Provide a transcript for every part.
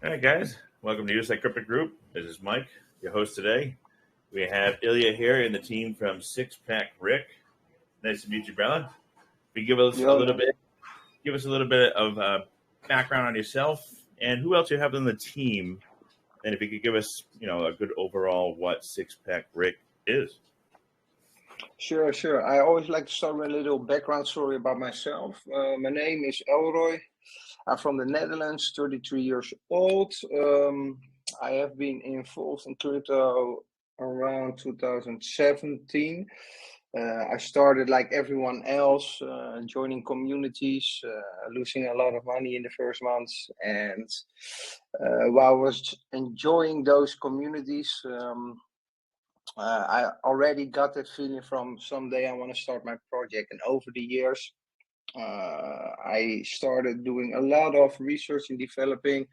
Hey guys, welcome to Use That Cryptic Group. This is Mike, your host today. We have Ilya here and the team from Six Pack Rick. Nice to meet you, brother. If you give us a little bit of background on yourself and who else you have on the team, and if you could give us, a good overall what Six Pack Rick is. Sure. I always like to start with a little background story about myself. My name is Elroy. I'm from the Netherlands, 33 years old. I have been involved in crypto around 2017. I started like everyone else, joining communities, losing a lot of money in the first months. And while I was enjoying those communities, I already got that feeling from someday I want to start my project. And over the years, I started doing a lot of research and developing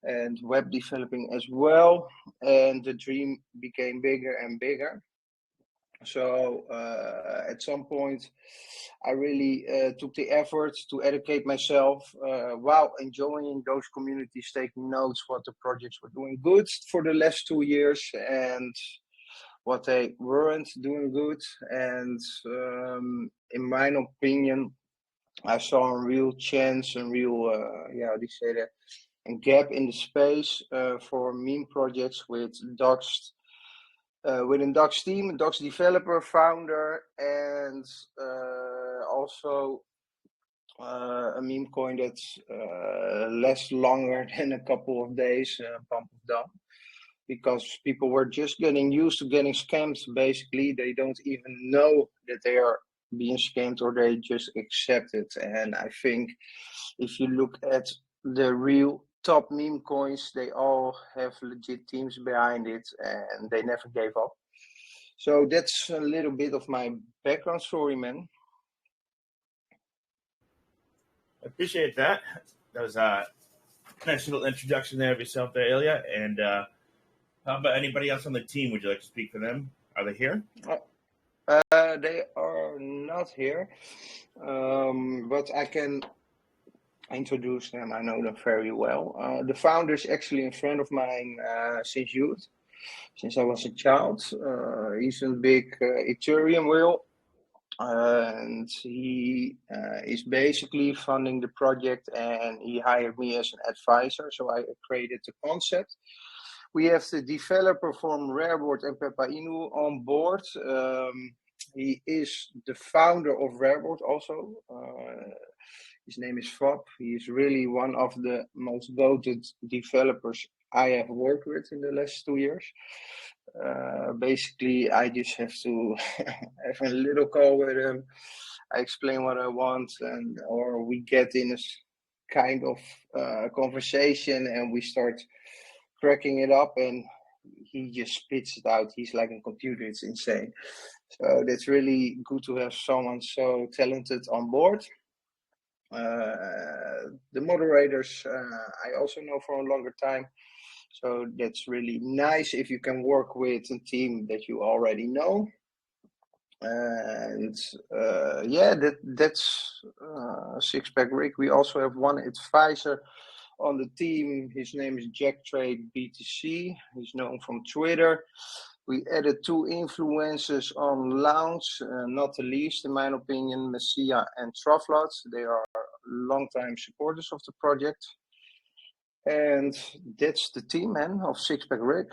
and web developing as well. And the dream became bigger and bigger. So at some point, I really took the effort to educate myself while enjoying those communities, taking notes what the projects were doing good for the last 2 years and what they weren't doing good. And in my opinion, I saw a real chance and real, how do you say that, a gap in the space for meme projects with Doxxed. Within Doxxed team, Doxxed developer, founder, and also a meme coin that's lasts longer than a couple of days, pump of dump, because people were just getting used to getting scammed. Basically, they don't even know that they are being scammed or they just accept it. And I think if you look at the real top meme coins, they all have legit teams behind it and they never gave up. So that's a little bit of my background story, man. I appreciate that. That was a nice little introduction there of yourself there, Ilya. And how about anybody else on the team? Would you like to speak for them? Are they here? They are not here, but I can introduce them. I know them very well. The founder is actually a friend of mine since youth, since I was a child. He's a big Ethereum whale, and he is basically funding the project, and he hired me as an advisor. So I created the concept. We have the developer from Rareboard and Pepa on board. He is the founder of Rareboard also. His name is Fab. He is really one of the most voted developers I have worked with in the last 2 years. Basically, I just have to have a little call with him. I explain what I want, or we get in a kind of conversation, and we start cracking it up, and he just spits it out. He's like a computer. It's insane. So that's really good to have someone so talented on board. The moderators I also know for a longer time, so that's really nice if you can work with a team that you already know. And that's Six Pack Rick. We also have one advisor on the team. His name is Jack Trade BTC. He's known from Twitter. We added 2 influencers on launch, not the least, in my opinion, Messia and Trufflot. They are longtime supporters of the project. And that's the team, man, of Six Pack Rick.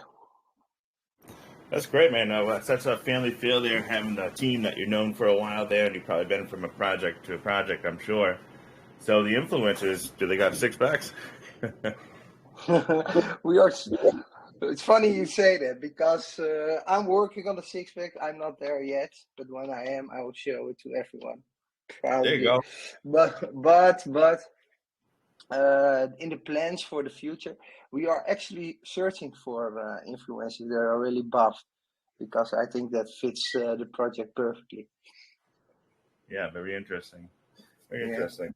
That's great, man. That's a family feel there, having a team that you're known for a while there, and you've probably been from a project to a project, I'm sure. So the influencers, do they got 6 packs? We are. It's funny you say that because I'm working on the 6 pack. I'm not there yet, but when I am, I will show it to everyone. Proudly. There you go. But in the plans for the future, we are actually searching for influencers that are really buff, because I think that fits the project perfectly. Yeah, very interesting. Very interesting.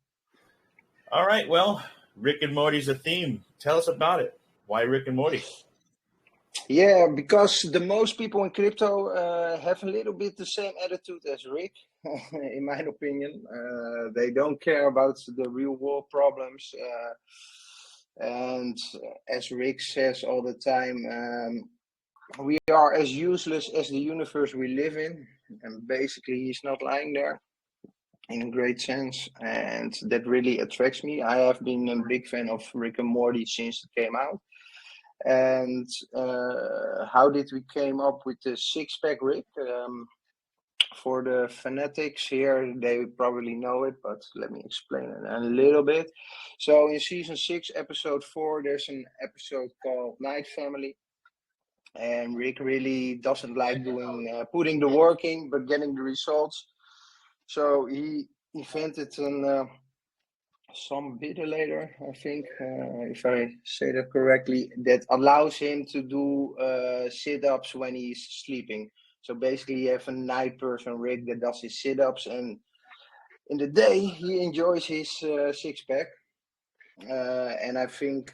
All right, well, Rick and Morty's a theme. Tell us about it. Why Rick and Morty? Yeah, because the most people in crypto have a little bit the same attitude as Rick, in my opinion. They don't care about the real world problems. And as Rick says all the time, we are as useless as the universe we live in. And basically, he's not lying there in a great sense. And that really attracts me. I have been a big fan of Rick and Morty since it came out. And how did we came up with the six-pack Rick? For the fanatics here, they probably know it, but let me explain it a little bit. So in season 6, episode 4, there's an episode called Night Family. And Rick really doesn't like doing putting the work in, but getting the results. So he invented some ventilator, I think, if I say that correctly, that allows him to do sit-ups when he's sleeping. So basically, you have a night person, Rick, that does his sit-ups, and in the day he enjoys his six-pack. And I think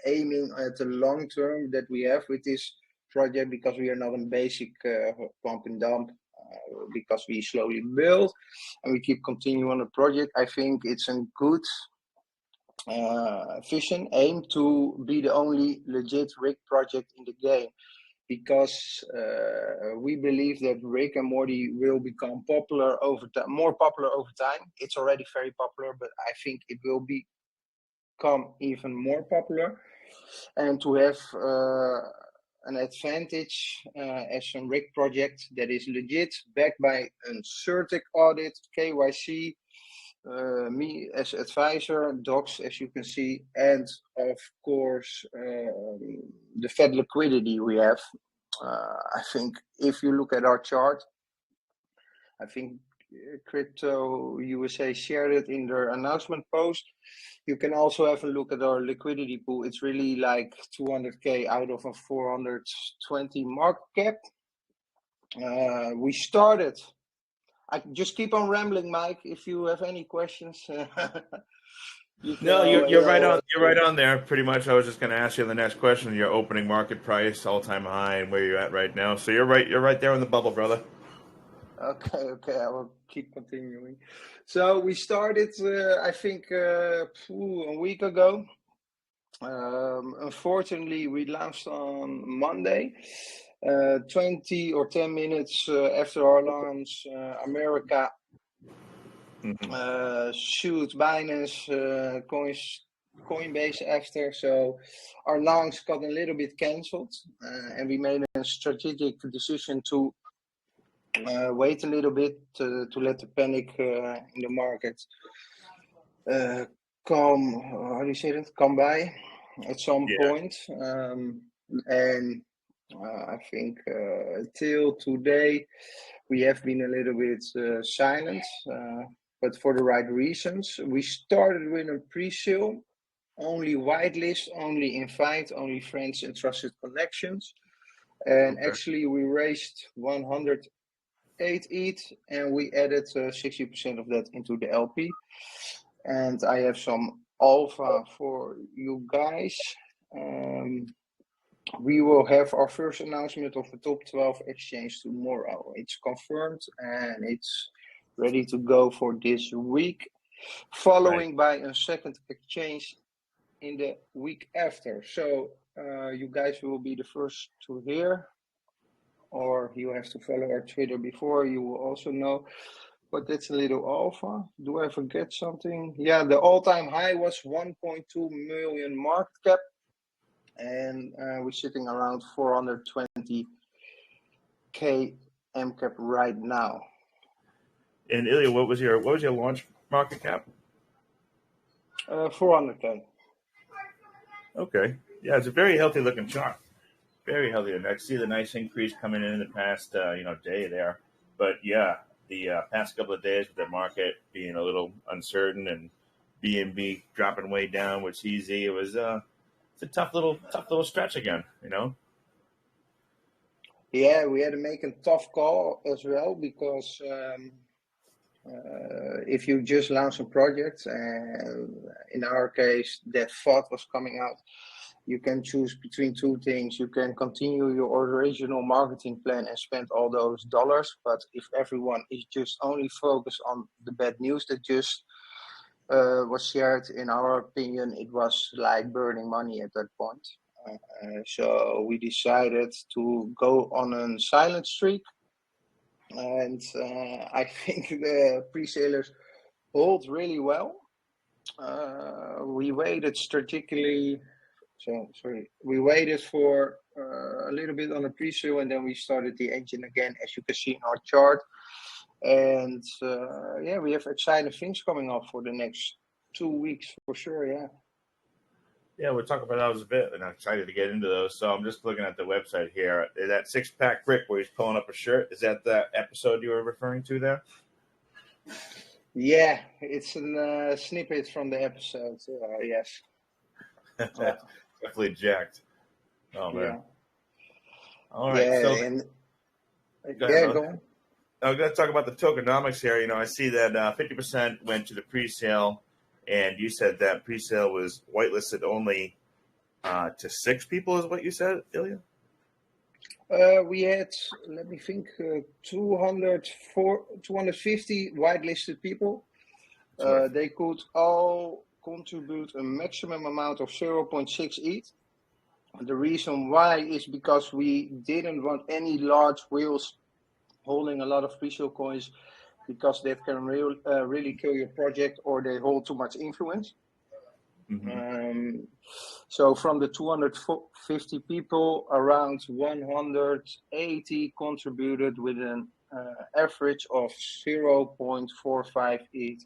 aiming at the long term that we have with this project, because we are not a basic pump and dump, because we slowly build and we keep continuing on the project, I think it's a good vision, aim to be the only legit Rick project in the game. Because we believe that Rick and Morty will become popular over time, more popular over time. It's already very popular, but I think it will become even more popular. And to have an advantage as a Rick project that is legit, backed by a certik audit, KYC, me as advisor, Doxxed as you can see, and of course the fed liquidity we have. I think if you look at our chart, I think Crypto USA shared it in their announcement post. You can also have a look at our liquidity pool. It's really like 200k out of a 420 market cap. We started. I just keep on rambling, Mike. If you have any questions, you're right on. You're right on there. Pretty much, I was just going to ask you the next question: your opening market price, all-time high, and where you're at right now. So you're right. You're right there in the bubble, brother. Okay. I will keep continuing. So we started, I think, a week ago. Unfortunately, we launched on Monday. 20 or 10 minutes after our launch, America sued Binance, Coinbase after. So our launch got a little bit cancelled, and we made a strategic decision to wait a little bit to let the panic in the market come by at some point. And I think till today we have been a little bit silent, but for the right reasons. We started with a pre-sale, only whitelist, only invite, only friends and trusted connections. And actually we raised 108 ETH and we added 60% of that into the LP. And I have some alpha for you guys. We will have our first announcement of the top 12 exchange tomorrow. It's confirmed and it's ready to go for this week, following by a second exchange in the week after. So you guys will be the first to hear, or you have to follow our Twitter before, you will also know. But that's a little alpha. Do I forget something? Yeah, the all-time high was 1.2 million market cap. And we're sitting around 420k MCAP right now. And Ilya, what was your launch market cap? 400k. Okay, yeah, it's a very healthy looking chart. Very healthy. And I see the nice increase coming in the past day there. But yeah, the past couple of days with the market being a little uncertain and BNB dropping way down with CZ, it was it's a tough little stretch again, Yeah, we had to make a tough call as well, because if you just launch a project, and in our case that FOD was coming out, you can choose between two things. You can continue your original marketing plan and spend all those dollars, but if everyone is just only focused on the bad news that just was shared. In our opinion, it was like burning money at that point. So we decided to go on a silent streak, and I think the pre-salers hold really well. We waited strategically. We waited for a little bit on the pre-sale, and then we started the engine again, as you can see in our chart. And we have exciting things coming up for the next 2 weeks for sure. Yeah, we'll talk about those a bit, and I'm excited to get into those. So I'm just looking at the website here. That six-pack Rick where he's pulling up a shirt, is that the episode you were referring to there? Yeah, it's a snippet from the episode. Yes. Definitely jacked. Oh man. Yeah. All right. Yeah, So go on. I'm going to talk about the tokenomics here. I see that 50% went to the pre-sale, and you said that pre-sale was whitelisted only to 6 people, is what you said, Ilya? We had, let me think, 250 whitelisted people. They could all contribute a maximum amount of 0.6 ETH. The reason why is because we didn't want any large whales holding a lot of pre-sale coins, because that can really kill your project, or they hold too much influence. Mm-hmm. So from the 250 people, around 180 contributed with an average of 0.45 ETH.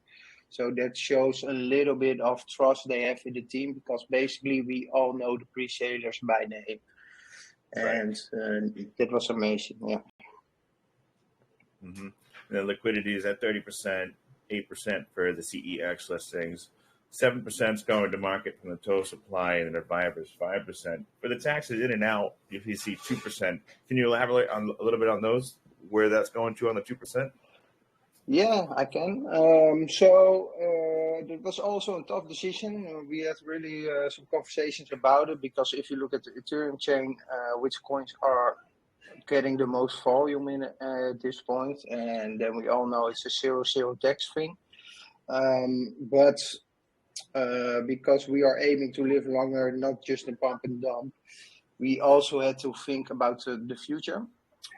So that shows a little bit of trust they have in the team, because basically we all know the pre-salers by name. And that was amazing, yeah. Mm-hmm. And the liquidity is at 30%, 8% for the CEX listings. 7% is going to market from the total supply, and the buyers 5%. For the taxes in and out, if you see 2%, can you elaborate on a little bit on those, where that's going to on the 2%? Yeah, I can. It was also a tough decision. We had really some conversations about it, because if you look at the Ethereum chain, which coins are getting the most volume in at this point, and then we all know it's a 0 tax thing. But because we are aiming to live longer, not just a pump and dump, we also had to think about the future.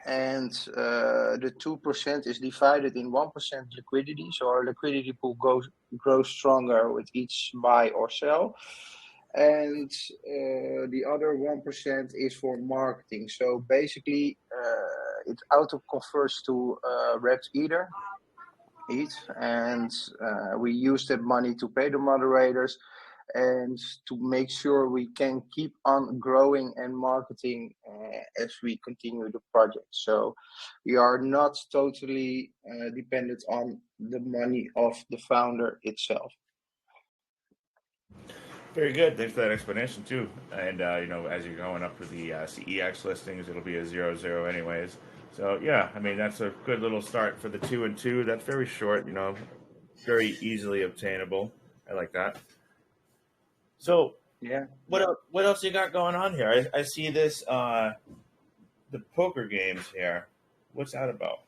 And the 2% is divided in 1% liquidity. So our liquidity pool grows stronger with each buy or sell. And the other 1% is for marketing. So basically, it auto converts to wrapped Ether. And we use that money to pay the moderators and to make sure we can keep on growing and marketing as we continue the project. So we are not totally dependent on the money of the founder itself. Very good. Thanks for that explanation too. And as you're going up for the CEX listings, it'll be a 0-0 anyways. So yeah, that's a good little start for the 2 and 2. That's very short. Very easily obtainable. I like that. So yeah, what else you got going on here? I see this the poker games here. What's that about?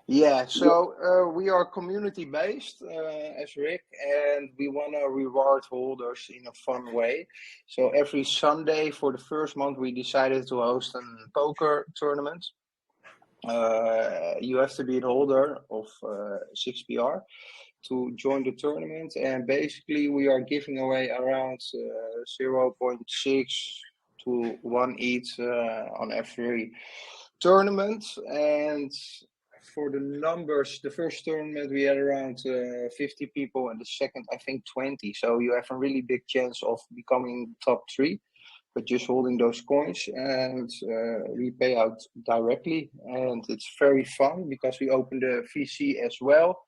Yeah, so we are community based as Rick, and we want to reward holders in a fun way. So every Sunday for the first month, we decided to host a poker tournament. You have to be a holder of 6PR to join the tournament, and basically we are giving away around 0.6 to 1 ETH on every tournament. And for the numbers, the first tournament we had around 50 people, and the second I think 20. So you have a really big chance of becoming top 3, but just holding those coins, and we pay out directly. And it's very fun because we open the VC as well.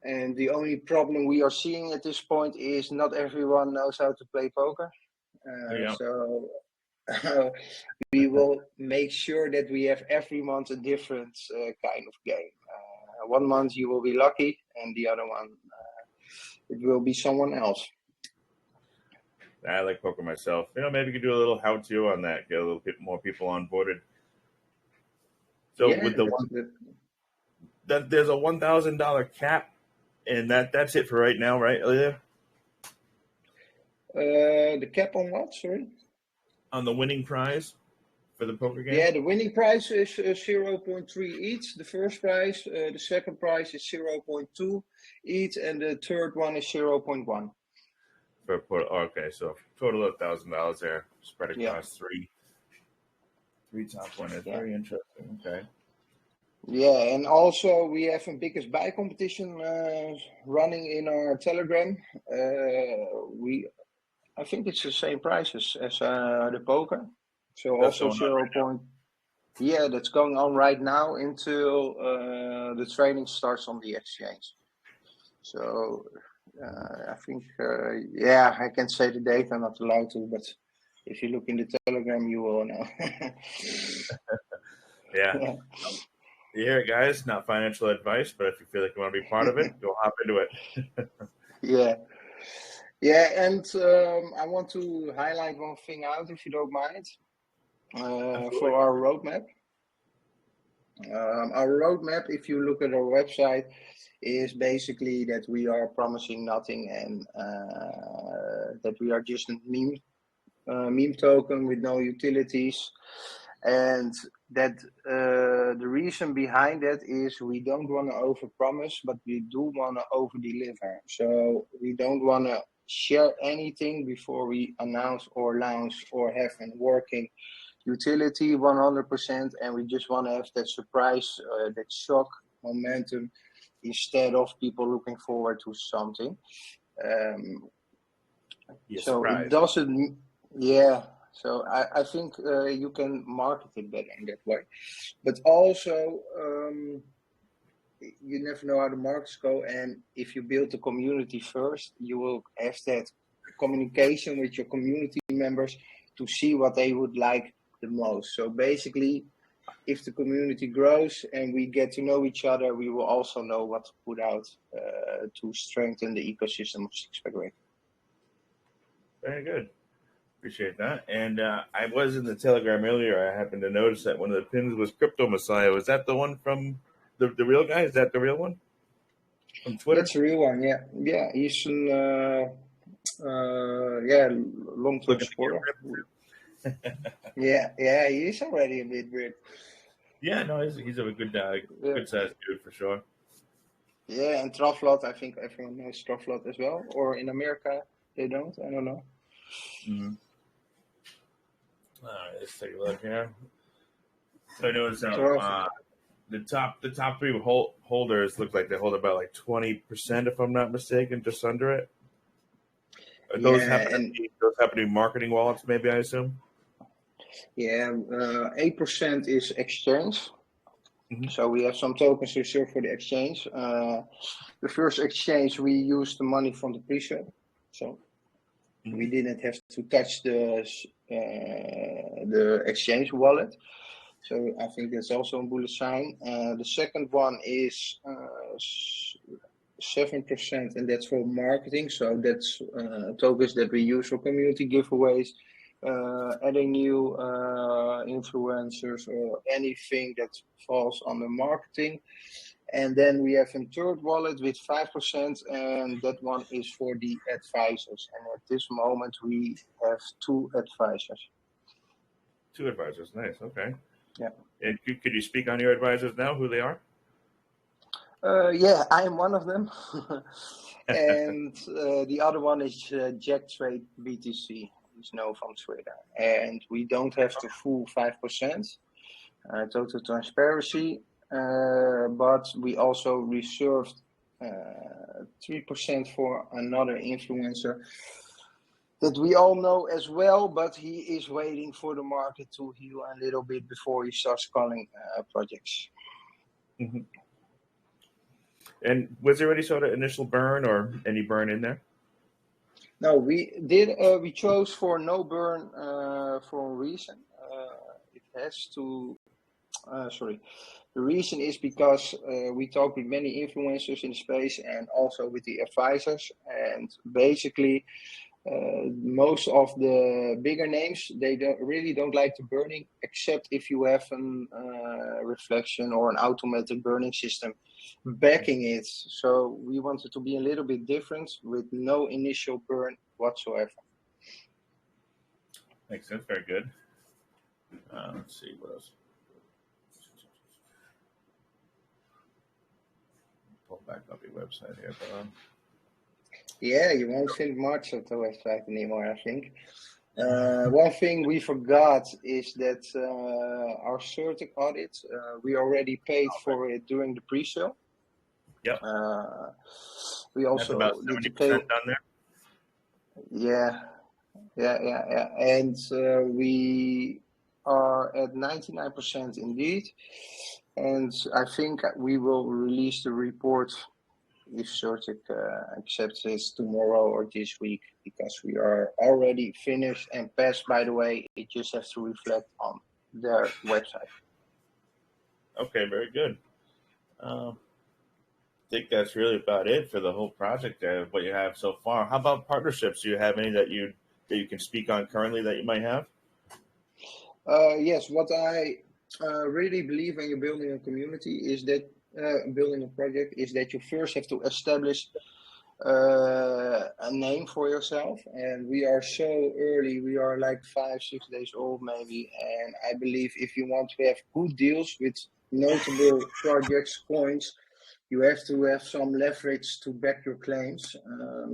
And the only problem we are seeing at this point is not everyone knows how to play poker. So we will make sure that we have every month a different kind of game. 1 month you will be lucky, and the other one it will be someone else. I like poker myself. Maybe we could do a little how-to on that, get a little bit more people onboarded. So with there's a $1,000 cap And that's it for right now, right, Ilya? The cap on what? Sorry. On the winning prize for the poker game? Yeah, the winning prize is 0.3 each. The first prize, the second prize is 0.2 each, and the third one is 0.1. Okay, so total of $1,000 there, spread across Yeah. three top winners. Yeah. Very interesting. Okay. Yeah, and also we have a biggest buy competition running in our Telegram. I think it's the same prices as the poker. So That's also going on 0. Yeah, that's going on right now until the trading starts on the exchange. So I think, I can say the date. I'm not allowed to, but if you look in the Telegram, you will know. Yeah. You hear it, guys. Not financial advice, but if you feel like you want to be part of it, go hop into it. Yeah. Yeah, and I want to highlight one thing out, if you don't mind, for our roadmap. Our roadmap, if you look at our website, is basically that we are promising nothing and that we are just a meme token with no utilities. And that the reason behind that is we don't want to overpromise, but we do want to overdeliver. So we don't want to share anything before we announce or launch or have a working utility 100%, and we just want to have that surprise, that shock momentum, instead of people looking forward to something. So it doesn't, yeah. So I think you can market it better in that way. But also, you never know how the markets go. And if you build the community first, you will have that communication with your community members to see what they would like the most. So basically, if the community grows and we get to know each other, we will also know what to put out to strengthen the ecosystem of Six-Pack Rick. Very good. Appreciate that. And I was in the Telegram earlier. I happened to notice that one of the pins was Crypto Messiah. Was that the one from the real guy? Is that the real one from Twitter? That's the real one. Yeah, yeah. He's an long-term supporter. yeah. He's already a bit weird. Yeah, no, he's a good sized dude for sure. Yeah, and Traflot. I think everyone knows Traflot as well. Or in America, they don't. I don't know. Mm-hmm. All right, let's take a look here. So I noticed the top three holders look like they hold about like 20%, if I'm not mistaken, just under it. Those happen to be marketing wallets, maybe, I assume. Yeah, 8% is exchange. Mm-hmm. So we have some tokens reserved for the exchange. The first exchange, we used the money from the pre-sale, so we didn't have to touch the exchange wallet. So I think that's also a bullish sign. The second one is 7%, and that's for marketing. So that's tokens that we use for community giveaways, adding new influencers or anything that falls under marketing. And then we have a third wallet with 5%, and that one is for the advisors. And at this moment, we have 2 advisors. 2 advisors, nice. Okay. Yeah. And could you speak on your advisors now? Who they are? Yeah, I am one of them, and the other one is Jack Trade BTC. He's known from Twitter, and we don't have the full 5%. Total transparency. But we also reserved 3% for another influencer that we all know as well, but he is waiting for the market to heal a little bit before he starts calling projects. Mm-hmm. And was there any sort of initial burn or any burn in there? No, we did. We chose for no burn for a reason. It has to. The reason is because we talk with many influencers in the space and also with the advisors, and basically Most of the bigger names, they really don't like the burning, except if you have an reflection or an automated burning system backing it. So we wanted to be a little bit different with no initial burn whatsoever. Makes sense. Very good. Let's see what else. Pull back up your website here, Bob. Yeah, you won't find much at the website anymore, I think. One thing we forgot is that our certik audit, we already paid for it during the pre-sale. Yep. We also That's about 70% done there. Yeah. And we are at 99% indeed. And I think we will release the report if certik accepts this tomorrow or this week, because we are already finished and passed, by the way. It just has to reflect on their website. Okay, very good. I think that's really about it for the whole project, what you have so far. How about partnerships? Do you have any that you can speak on currently that you might have? Yes, what I really believe when you're building a community is that building a project is that you first have to establish a name for yourself. And we are so early, we are like 5-6 days old maybe, and I believe if you want to have good deals with notable projects, coins, you have to have some leverage to back your claims.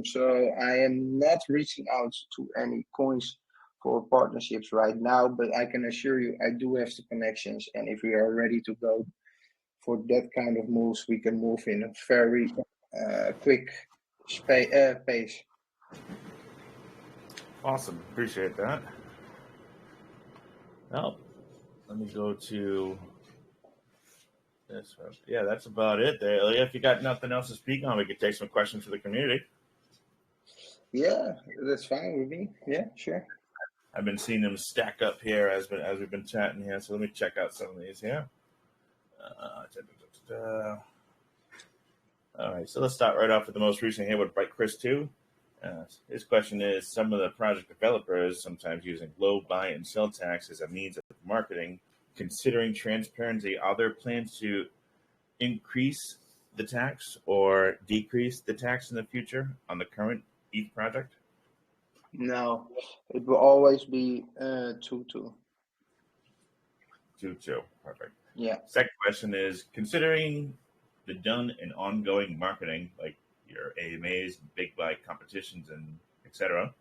So I am not reaching out to any coins for partnerships right now, but I can assure you I do have the connections, and if we are ready to go for that kind of moves, we can move in a very quick pace. Awesome. Appreciate that. Well, let me go to this one. Yeah, that's about it there, Ilya. If you got nothing else to speak on, we could take some questions for the community. Yeah, that's fine with me. Yeah, sure. I've been seeing them stack up here as we've been chatting here, so let me check out some of these here. All right, so let's start right off with the most recent here with Bright Chris 2. His question is, some of the project developers sometimes using low buy and sell tax as a means of marketing. Considering transparency, are there plans to increase the tax or decrease the tax in the future on the current ETH project? No, it will always be 2-2. 2-2, perfect. Yeah. Second question is, considering the done and ongoing marketing, like your AMAs, big buy competitions, and etc.,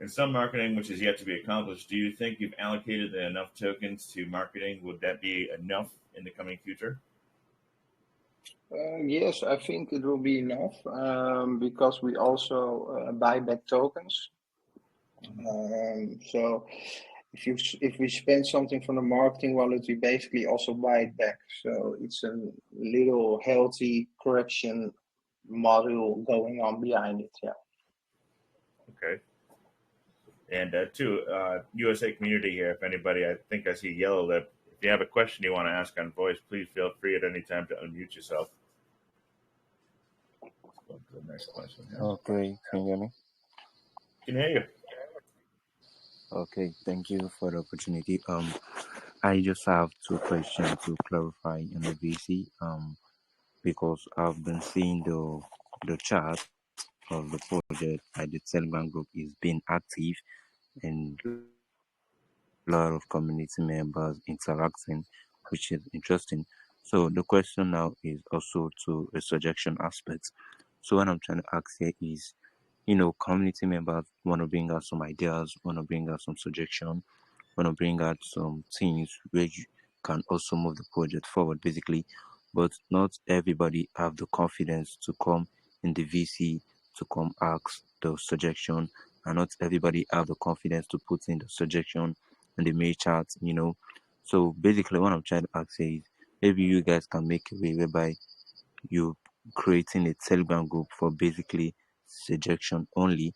and some marketing which is yet to be accomplished, do you think you've allocated enough tokens to marketing? Would that be enough in the coming future? Yes, I think it will be enough because we also buy back tokens. So if we spend something from the marketing wallet, we basically also buy it back. So it's a little healthy correction model going on behind it. Yeah. Okay. And USA community here, if anybody, I think I see yellow lip. If you have a question you want to ask on voice, please feel free at any time to unmute yourself. Let's go to the next question here. Okay, can you hear me? Can hear you. Okay, thank you for the opportunity. I just have two questions to clarify in the VC. Because I've been seeing the chat of the project by the Telegram group is being active and a lot of community members interacting, which is interesting. So the question now is also to a suggestion aspect. So what I'm trying to ask here is, community members want to bring out some ideas, want to bring out some suggestion, want to bring out some things where you can also move the project forward, basically. But not everybody have the confidence to come in the VC to come ask the suggestion, and not everybody have the confidence to put in the suggestion in the mail chat, So basically, what I'm trying to ask is, maybe you guys can make a way whereby you creating a Telegram group for basically suggestion only,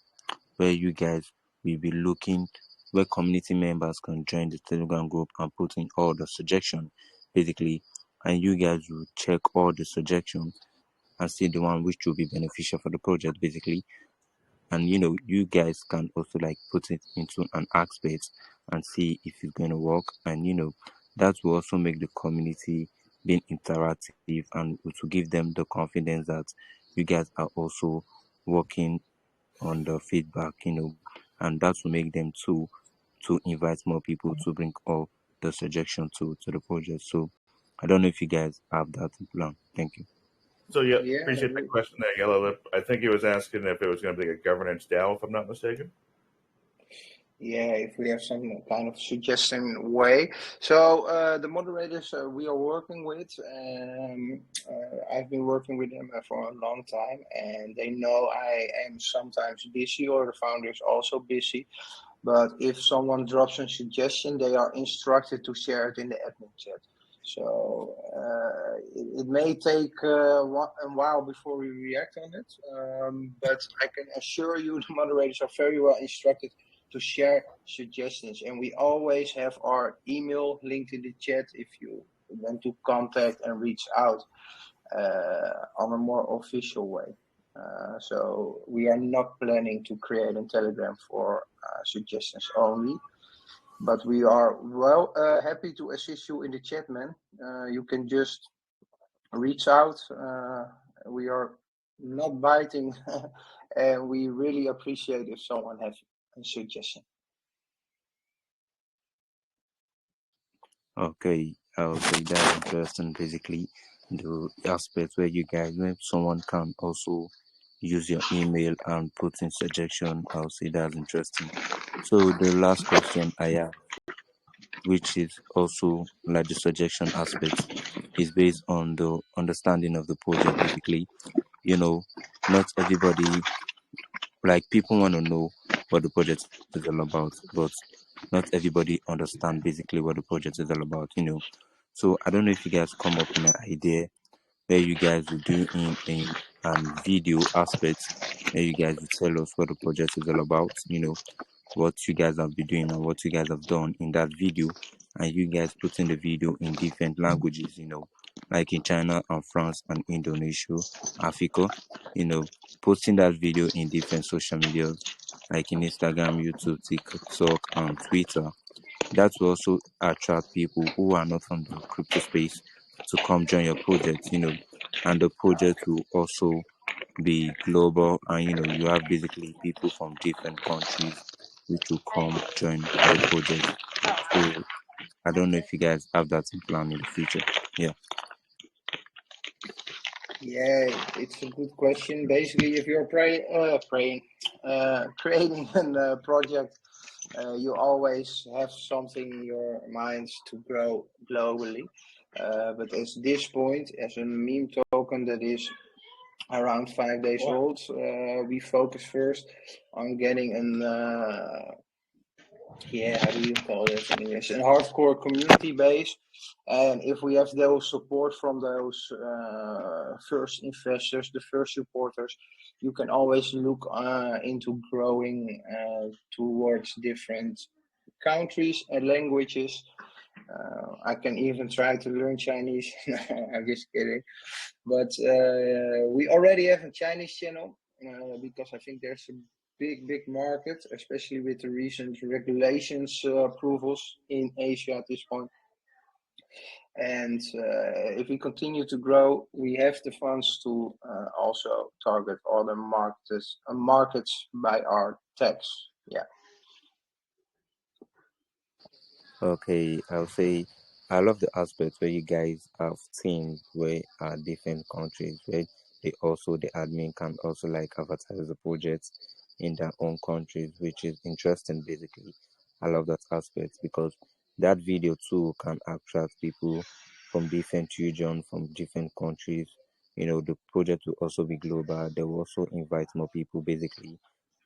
where you guys will be looking, where community members can join the Telegram group and put in all the suggestions, basically, and you guys will check all the suggestions and see the one which will be beneficial for the project, basically. and you guys can also like put it into an aspect and see if it's going to work, and that will also make the community being interactive and to give them the confidence that you guys are also working on the feedback, and that will make them to invite more people to bring all the suggestion to the project. So I don't know if you guys have that in plan. Thank you. So yeah, Yeah, appreciate that question there, Yellow Lip. I think he was asking if it was going to be a governance DAO, if I'm not mistaken. yeah, if we have some kind of suggestion way. So the moderators we are working with, I've been working with them for a long time, and they know I am sometimes busy, or the founder is also busy. But if someone drops a suggestion, they are instructed to share it in the admin chat. So it may take a while before we react on it, but I can assure you the moderators are very well instructed to share suggestions. And we always have our email linked in the chat if you want to contact and reach out on a more official way. So we are not planning to create a Telegram for suggestions only, but we are happy to assist you in the chat, man. You can just reach out. We are not biting, and we really appreciate if someone has a suggestion. Okay, I'll say that's interesting. Basically, the aspect where you guys, when someone can also use your email and put in suggestion, I'll say that's interesting. So the last question I have, which is also like the suggestion aspect, is based on the understanding of the project. Basically, not everybody, like, people want to know what the project is all about, but not everybody understand basically what the project is all about. So I don't know if you guys come up with an idea where you guys will do in video aspects, where you guys will tell us what the project is all about, what you guys have been doing and what you guys have done in that video, and you guys put in the video in different languages, like in China and France and Indonesia, Africa, posting that video in different social medias like in Instagram, YouTube, TikTok, and Twitter. That will also attract people who are not from the crypto space to come join your project, and the project will also be global, and you have basically people from different countries which will come join the project. So I don't know if you guys have that in plan in the future. Yeah. Yeah, it's a good question. Basically, if you're creating a project, you always have something in your mind to grow globally. But at this point, as a meme token that is around 5 days old, we focus first on getting how do you call it in English? A hardcore community base. And if we have those support from those first investors, the first supporters, you can always look into growing towards different countries and languages. I can even try to learn Chinese. I'm just kidding. But we already have a Chinese channel because I think there's a big market, especially with the recent regulations approvals in Asia at this point. And if we continue to grow, we have the funds to also target other markets by our tax. Yeah. Okay, I'll say I love the aspect where you guys have teams where are different countries where the admin can also like advertise the projects in their own countries, which is interesting basically. I love that aspect because that video too can attract people from different regions, from different countries. The project will also be global. They will also invite more people basically.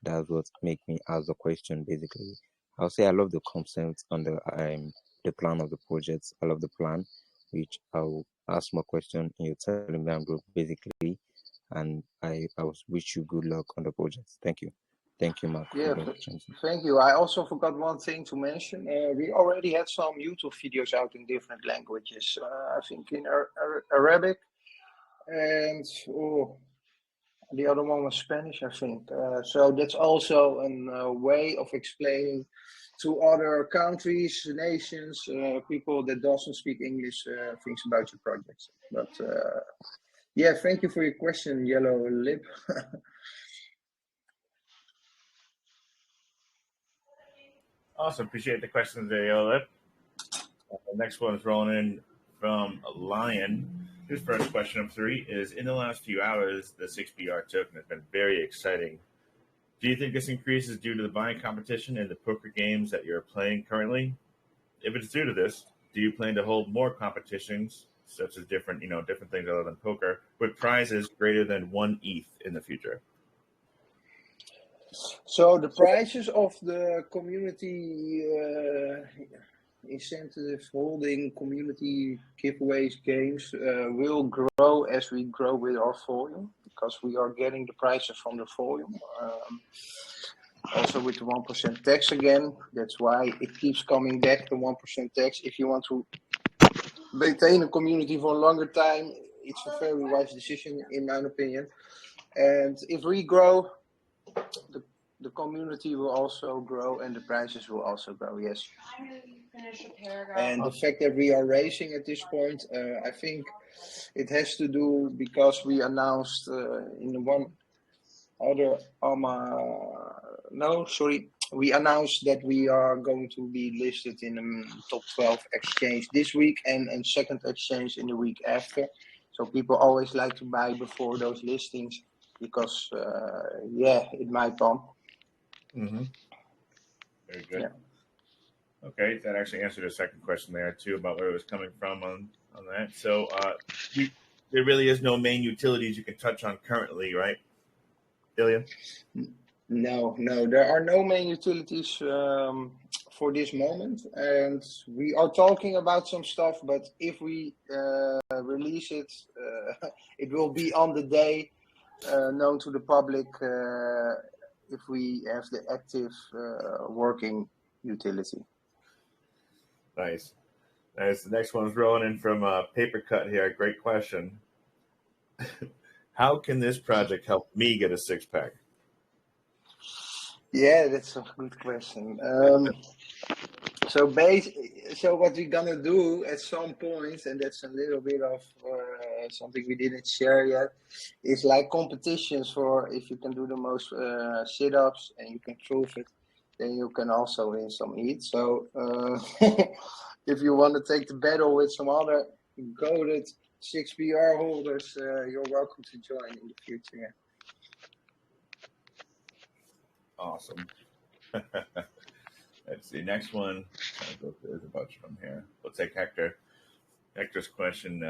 That's what make me ask the question basically. I'll say I love the concept and the plan of the project. I love the plan, which I'll ask more question in your Telegram group basically, and I wish you good luck on the project. Thank you, Mark, for Yeah, the opportunity. thank you. I also forgot one thing to mention. We already had some YouTube videos out in different languages. I think in Arabic and The other one was Spanish, I think. So that's also a way of explaining to other countries, nations, people that doesn't speak English, things about your projects. But yeah, thank you for your question, Yellow Lip. Awesome. Appreciate the questions there, Yellow Lip. The next one is rolling in from Lion. His first question of 3 is, in the last few hours, the 6BR token has been very exciting. Do you think this increase is due to the buying competition in the poker games that you're playing currently? If it's due to this, do you plan to hold more competitions, such as different things other than poker, with prizes greater than 1 ETH in the future? So the prices of the community incentive holding community giveaways games will grow as we grow with our volume, because we are getting the prices from the volume. Also with the 1% tax again, that's why it keeps coming back, the 1% tax. If you want to maintain a community for a longer time, it's a very wise decision in my opinion. And if we grow, the community will also grow and the prices will also grow, yes. And the fact that we are raising at this point, I think it has to do because we announced in one other we announced that we are going to be listed in the top 12 exchange this week and second exchange in the week after. So people always like to buy before those listings because it might come. Mm-hmm. Very good. Yeah. Okay, that actually answered a second question there too about where it was coming from on that. So there really is no main utilities you can touch on currently, right, Ilya? No, there are no main utilities for this moment, and we are talking about some stuff. But if we release it, it will be on the day known to the public. If we have the active working utility. Nice. The next one's rolling in from Paper Cut here. Great question. How can this project help me get a 6-pack? Yeah, that's a good question. So what we're gonna do at some point, and that's a little bit of something we didn't share yet, is like competitions for if you can do the most sit-ups and you can prove it, then you can also win some ETH. So if you want to take the battle with some other goated 6BR holders, you're welcome to join in the future. Yeah. Awesome. Let's see. Next one. There's a bunch of them here. We'll take Hector. Hector's question.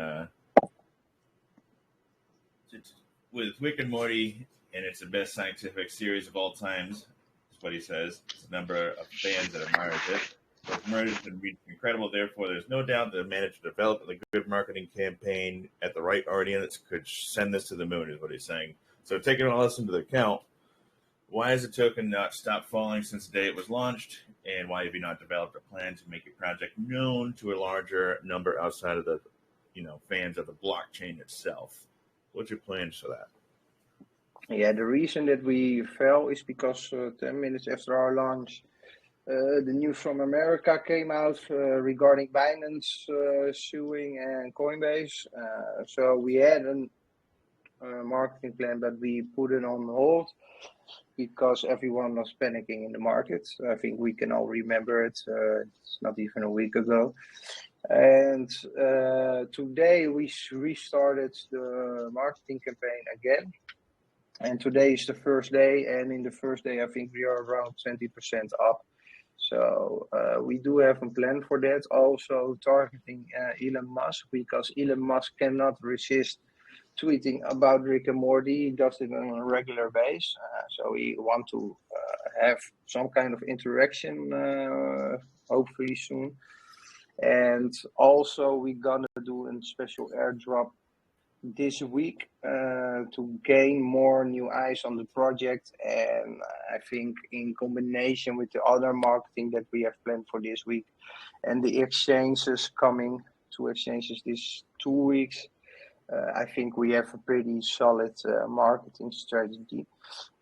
With Rick and Morty, and it's the best scientific series of all times, is what he says. There's a number of fans that admires it. It's murdered and reached incredible. Therefore, there's no doubt that managed to develop a good marketing campaign at the right audience could send this to the moon, is what he's saying. So taking all this into account, why has the token not stopped falling since the day it was launched? And why have you not developed a plan to make your project known to a larger number outside of the, fans of the blockchain itself? What's your plans for that? Yeah, the reason that we fell is because 10 minutes after our launch, the news from America came out regarding Binance suing and Coinbase. So we had a marketing plan, but we put it on hold because everyone was panicking in the market. I think we can all remember it. It's not even a week ago. And today we restarted the marketing campaign again. And today is the first day. And in the first day, I think we are around 20% up. So we do have a plan for that. Also targeting Elon Musk, because Elon Musk cannot resist tweeting about Rick and Morty. He does it on a regular basis. So we want to have some kind of interaction, hopefully soon. And also we're gonna do a special airdrop this week to gain more new eyes on the project. And I think in combination with the other marketing that we have planned for this week and the exchanges coming, 2 exchanges this 2 weeks, I think we have a pretty solid marketing strategy.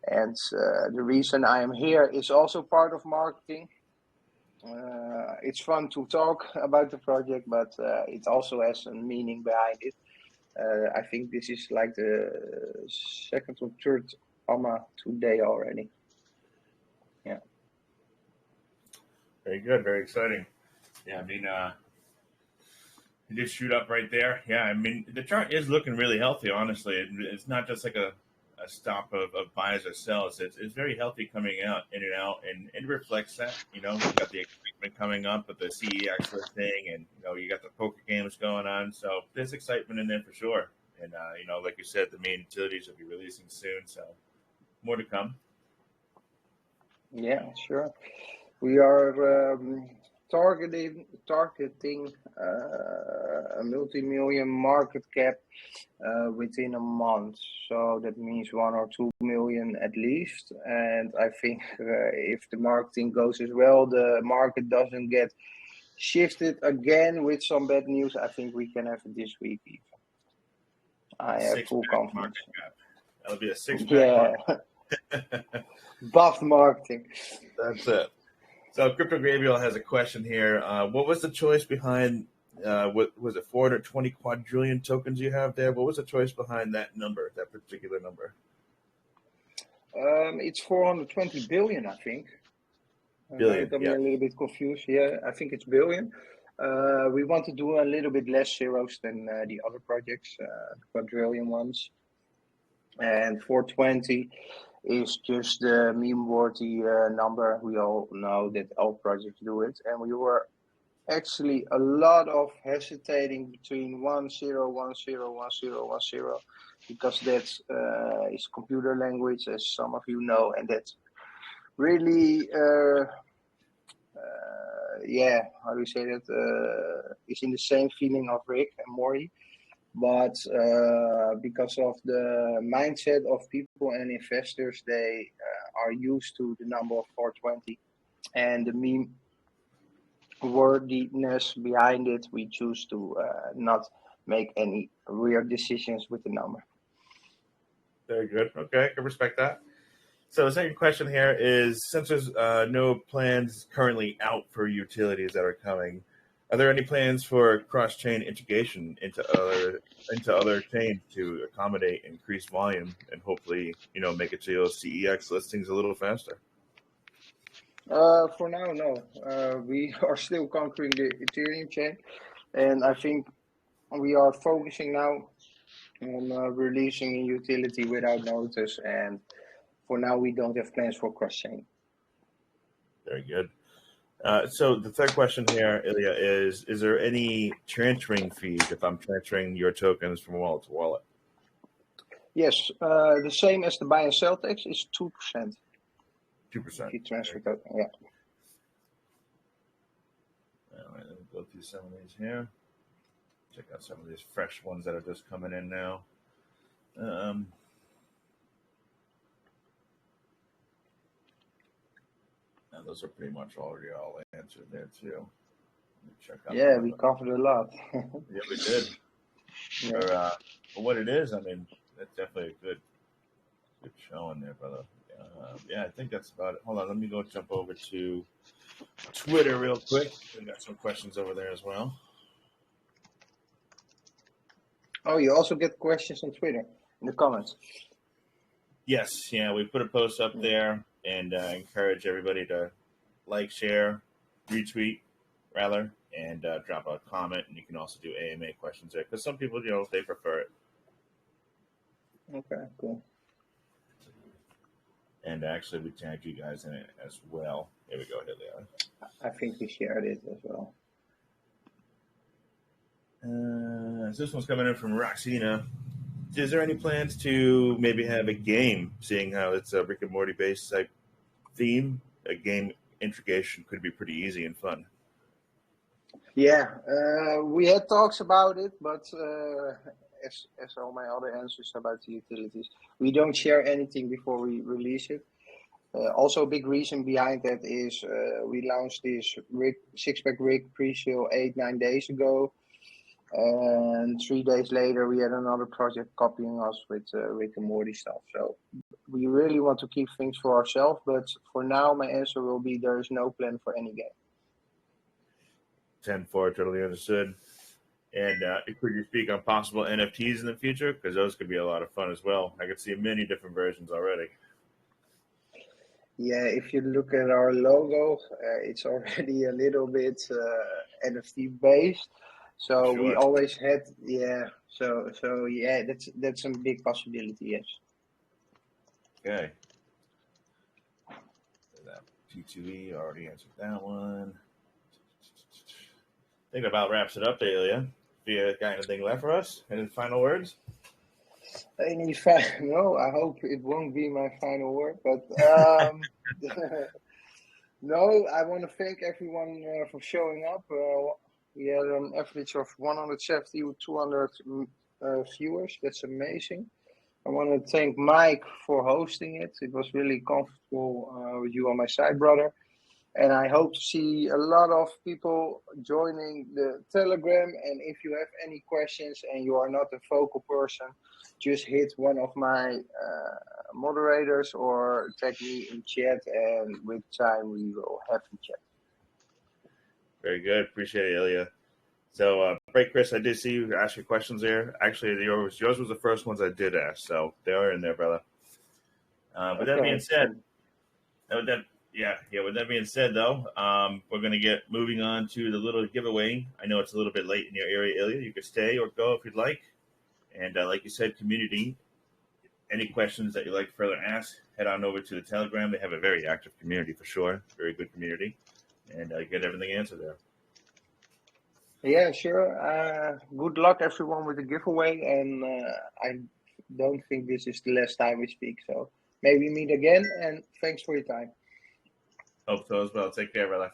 And the reason I am here is also part of marketing. It's fun to talk about the project, but it also has a meaning behind it. I think this is like the second or third AMA today already. Yeah. Very good. Very exciting. Yeah, I mean, it did shoot up right there. Yeah, I mean, the chart is looking really healthy, honestly. It's not just like a stop of buys or sells. It's very healthy coming out, in and out, and it reflects that. You know, you got the excitement coming up with the CEX listing, and, you know, you got the poker games going on. So there's excitement in there for sure. And, you know, like you said, the main utilities will be releasing soon. So more to come. Yeah, sure. We are targeting a multi-million market cap within a month. So that means 1 or 2 million at least. And I think if the marketing goes as well, the market doesn't get shifted again with some bad news, I think we can have it this week even. I have full confidence. That'll be a 6-pack. Yeah. Buff marketing. That's it. So Crypto Gabriel has a question here. What was the choice behind, what was it, 420 quadrillion tokens you have there? What was the choice behind that number, that particular number? It's 420 billion, I think. Billion, It got me a little bit confused. Yeah, I think it's billion. We want to do a little bit less zeros than the other projects, the quadrillion ones. And 420 is just the meme-worthy number. We all know that all projects do it. And we were actually a lot of hesitating between 10, 10, 10, 10, because that is computer language, as some of you know, and that's really, yeah, how do you say that? It's in the same feeling of Rick and Morty. But because of the mindset of people and investors, they are used to the number of 420 and the meme wordiness behind it. We choose to not make any weird decisions with the number. Very good. Okay, I can respect that. So the second question here is, since there's no plans currently out for utilities that are coming, are there any plans for cross-chain integration into other chains to accommodate increased volume and hopefully, you know, make it to those CEX listings a little faster? For now, no. We are still conquering the Ethereum chain, and I think we are focusing now on releasing a utility without notice. And for now, we don't have plans for cross-chain. Very good. So the third question here, Ilya, is there any transferring fees if I'm transferring your tokens from wallet to wallet? Yes, the same as the buy and sell tax is 2%. 2%. If you transfer token, yeah. All right, let me go through some of these here. Check out some of these fresh ones that are just coming in now. Those are pretty much already all answered there too. Check out. Yeah, we covered a lot. Yeah, we did. Yeah. For what it is, I mean, that's definitely a good showing there, brother. Yeah, I think that's about it. Hold on, let me go jump over to Twitter real quick. We got some questions over there as well. Oh, you also get questions on Twitter in the comments. Yes, yeah, we put a post up there and encourage everybody to like, share, retweet, rather, and drop a comment. And you can also do AMA questions there because some people, you know, they prefer it. Okay, cool. And actually, we tagged you guys in it as well. There we go. Here they are. I think we shared it as well. So this one's coming in from Roxina. Is there any plans to maybe have a game, seeing how it's a Rick and Morty based type theme? A game integration could be pretty easy and fun. Yeah, we had talks about it, but as all my other answers about the utilities, we don't share anything before we release it. Also, a big reason behind that is we launched this 6-pack rig pre-sale 8-9 days ago. And 3 days later, we had another project copying us with Rick and Morty stuff. So we really want to keep things for ourselves. But for now, my answer will be there is no plan for any game. 10-4, totally understood. And could you speak on possible NFTs in the future? Because those could be a lot of fun as well. I could see many different versions already. Yeah, if you look at our logo, it's already a little bit NFT based. So Sure. we always had, So yeah, that's a big possibility. Yes. Okay. That P2E already answered that one. I think about wraps it up there, Ilya. Do you got anything left for us? Any final words? No, I hope it won't be my final word, but no, I want to thank everyone for showing up. We had an average of 170 with 200 viewers. That's amazing. I want to thank Mike for hosting it. It was really comfortable with you on my side, brother. And I hope to see a lot of people joining the Telegram. And if you have any questions and you are not a vocal person, just hit one of my moderators or tag me in chat. And with time, we will have a chat. Very good. Appreciate it, Ilya. So, Break Chris, I did see you ask your questions there. Actually, yours was the first ones I did ask. So they are in there, brother. With that being said, with that being said, though, we're going to get moving on to the little giveaway. I know it's a little bit late in your area, Ilya. You could stay or go if you'd like. And like you said, community, any questions that you'd like to further ask, head on over to the Telegram. They have a very active community for sure. Very good community. And get everything answered there. Yeah, sure. Good luck, everyone, with the giveaway. And I don't think this is the last time we speak. So maybe meet again. And thanks for your time. Hope so as well. Take care, brother.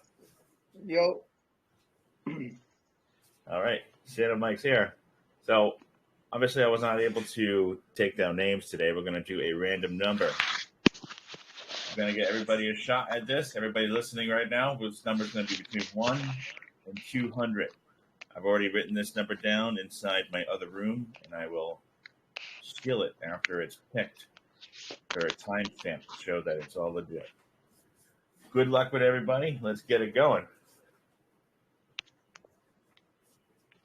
Yo. All right. Shadow Mike's here. So obviously I was not able to take down names today. We're going to do a random number. I'm going to get everybody a shot at this. Everybody listening right now, this number is going to be between 1 and 200. I've already written this number down inside my other room, and I will steal it after it's picked for a timestamp to show that it's all legit. Good luck with everybody. Let's get it going.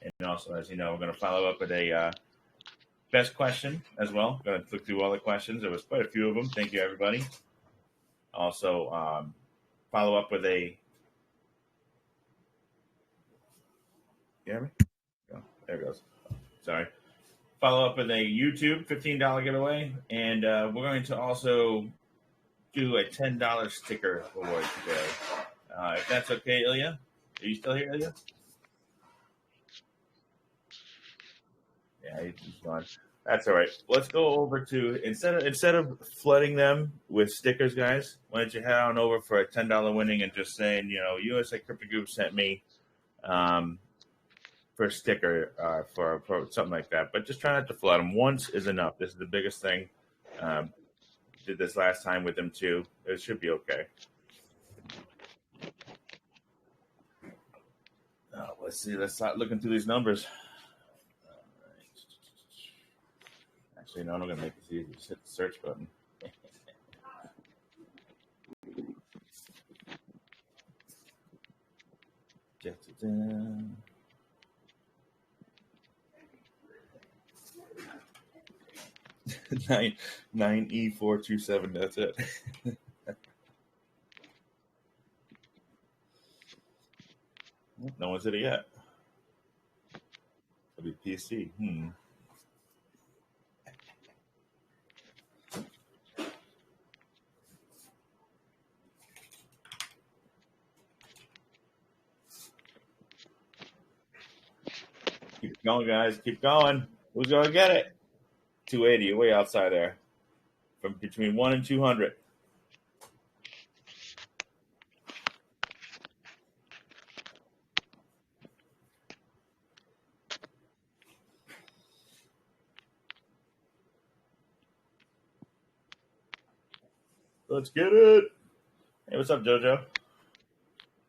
And also, as you know, we're going to follow up with a best question as well. Going to look through all the questions. There was quite a few of them. Thank you, everybody. Also, follow up with a... You hear me? Oh, there it goes. Sorry. Follow up with a YouTube $15 giveaway. And we're going to also do a $10 sticker award today. If that's okay, Ilya. Are you still here, Ilya? Yeah, he's gone. That's all right. Let's go over to instead of flooding them with stickers, guys. Why don't you head on over for a $10 winning and just saying, USA Crypto Group sent me for a sticker for something like that. But just try not to flood them. Once is enough. This is the biggest thing. Did this last time with them too. It should be okay. Let's see. Let's start looking through these numbers. Actually, no, I'm going to make this easy. Just hit the search button. Nine E427. That's it. No one's hit it yet. It'll be PC. Keep going, guys. Keep going. Who's going to get it? 280. You're way outside there. From between 1 and 200. Let's get it. Hey, what's up, JoJo?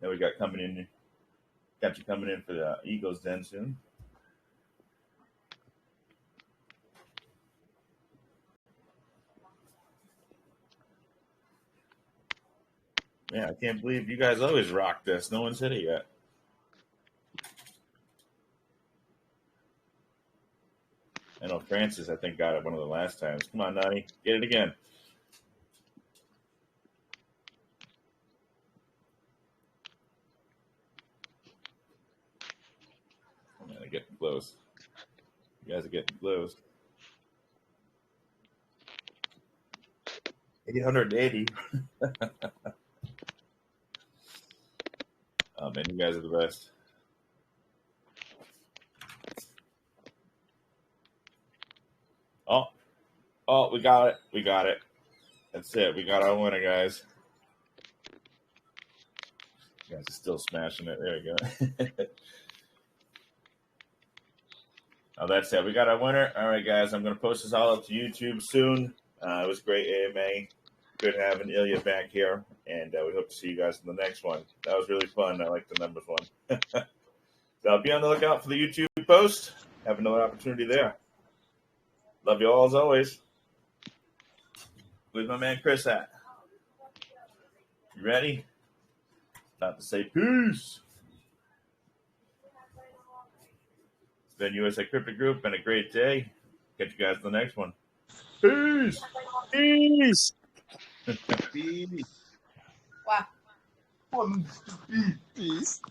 Now we got you coming in for the Eagles Den soon. Yeah, I can't believe you guys always rock this. No one's hit it yet. I know Francis, I think, got it one of the last times. Come on, Nani. Get it again. I'm going to get close. You guys are getting close. 880. Oh, man, you guys are the best. Oh, we got it. We got it. That's it. We got our winner, guys. You guys are still smashing it. There we go. Oh, that's it. We got our winner. All right, guys. I'm going to post this all up to YouTube soon. It was a great AMA. Good having Ilya back here. And we hope to see you guys in the next one. That was really fun. I like the numbers one. So I'll be on the lookout for the YouTube post. Have another opportunity there. Love you all as always. Where's my man Chris at? You ready? About to say peace. It's been USA Crypto Group. Been a great day. Catch you guys in the next one. Peace. Peace. Peace. Wow. Peace.